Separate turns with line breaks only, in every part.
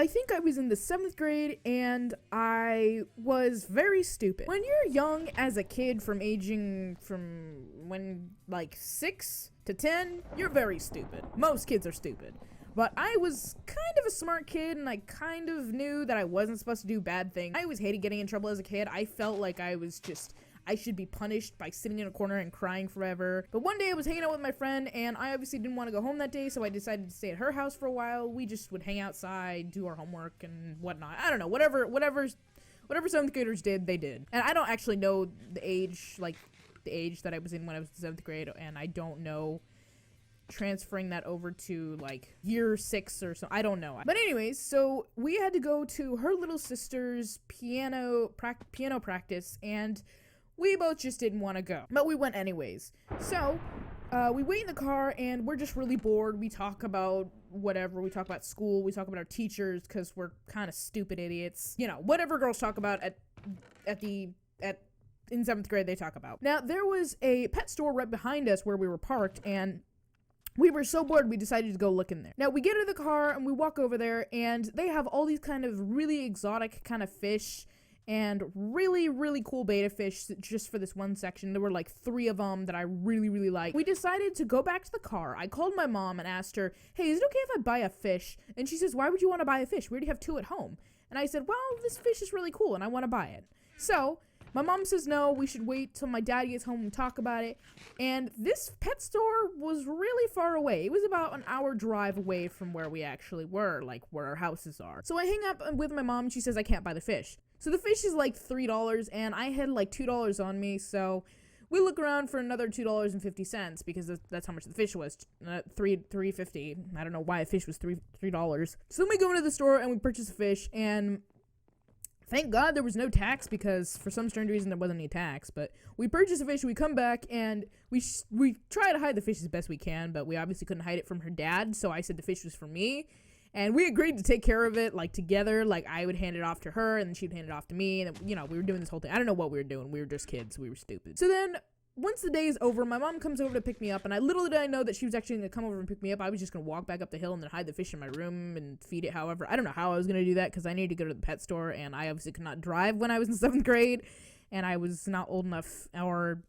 I think I was in the 7th grade and I was very stupid. When you're young as a kid from when like 6 to 10, you're very stupid. Most kids are stupid. But I was kind of a smart kid and I kind of knew that I wasn't supposed to do bad things. I always hated getting in trouble as a kid. I felt like I should be punished by sitting in a corner and crying forever. But one day I was hanging out with my friend and I obviously didn't want to go home that day, so I decided to stay at her house for a while. We just would hang outside, do our homework and whatnot. I don't know, whatever 7th graders did, they did. And I don't actually know the age that I was in when I was in 7th grade, and I don't know transferring that over to like year 6 or so. I don't know. But anyways, so we had to go to her little sister's piano practice, and we both just didn't want to go, but we went anyways. So we wait in the car and we're just really bored. We talk about whatever. We talk about school. We talk about our teachers because we're kind of stupid idiots. You know, whatever girls talk about in 7th grade they talk about. Now, there was a pet store right behind us where we were parked, and we were so bored we decided to go look in there. Now, we get into the car and we walk over there, and they have all these kind of really exotic kind of fish and really, really cool betta fish just for this one section. There were like 3 of them that I really, really liked. We decided to go back to the car. I called my mom and asked her, hey, is it okay if I buy a fish? And she says, why would you want to buy a fish? We already have 2 at home. And I said, well, this fish is really cool and I want to buy it. So my mom says, no, we should wait till my dad gets home and talk about it. And this pet store was really far away. It was about an hour drive away from where we actually were, like where our houses are. So I hang up with my mom and she says I can't buy the fish. So the fish is like $3 and I had like $2 on me. So we look around for another $2.50 because that's how much the fish was. $3.50. I don't know why a fish was $3. So then we go into the store and we purchase a fish, and thank God there was no tax because for some strange reason there wasn't any tax. But we purchase a fish, we come back, and we try to hide the fish as best we can, but we obviously couldn't hide it from her dad, so I said the fish was for me. And we agreed to take care of it, like, together. Like, I would hand it off to her, and then she'd hand it off to me, and, you know, we were doing this whole thing. I don't know what we were doing. We were just kids. We were stupid. So then, once the day is over, my mom comes over to pick me up, and little did I know that she was actually going to come over and pick me up. I was just going to walk back up the hill and then hide the fish in my room and feed it however. I don't know how I was going to do that because I needed to go to the pet store, and I obviously could not drive when I was in 7th grade, and I was not old enough or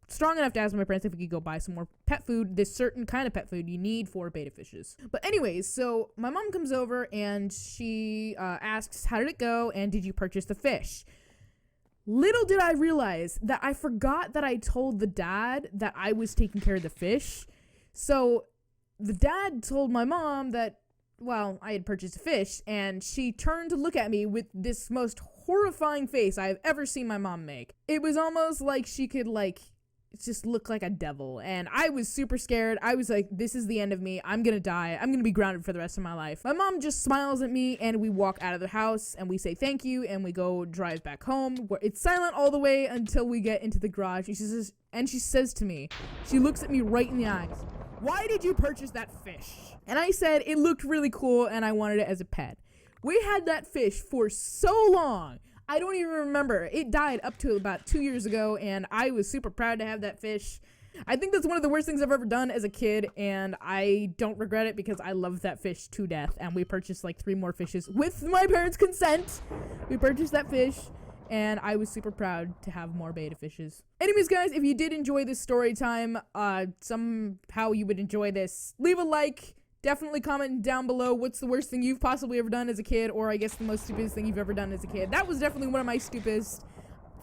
strong enough to ask my parents if we could go buy some more pet food, this certain kind of pet food you need for betta fishes. But anyways, so my mom comes over and she asks, how did it go, and did you purchase the fish? Little did I realize that I forgot that I told the dad that I was taking care of the fish. So the dad told my mom that, well, I had purchased a fish, and she turned to look at me with this most horrifying face I've ever seen my mom make. It was almost like she could, like, just look like a devil, and I was super scared. I was like, this is the end of me. I'm gonna die. I'm gonna be grounded for the rest of my life. My mom just smiles at me, and we walk out of the house, and we say thank you, and we go drive back home, where it's silent all the way until we get into the garage. And she says to me, she looks at me right in the eyes, why did you purchase that fish? And I said it looked really cool, and I wanted it as a pet. We had that fish for so long. I don't even remember. It died up to about 2 years ago, and I was super proud to have that fish. I think that's one of the worst things I've ever done as a kid, and I don't regret it because I love that fish to death, and we purchased like 3 more fishes with my parents' consent. We purchased that fish, and I was super proud to have more betta fishes. Anyways, guys, if you did enjoy this story time, somehow you would enjoy this, leave a like. Definitely comment down below what's the worst thing you've possibly ever done as a kid, or I guess the most stupidest thing you've ever done as a kid. That was definitely one of my stupidest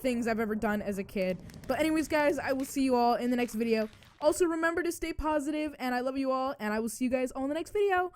things I've ever done as a kid. But anyways, guys, I will see you all in the next video. Also, remember to stay positive, and I love you all, and I will see you guys all in the next video.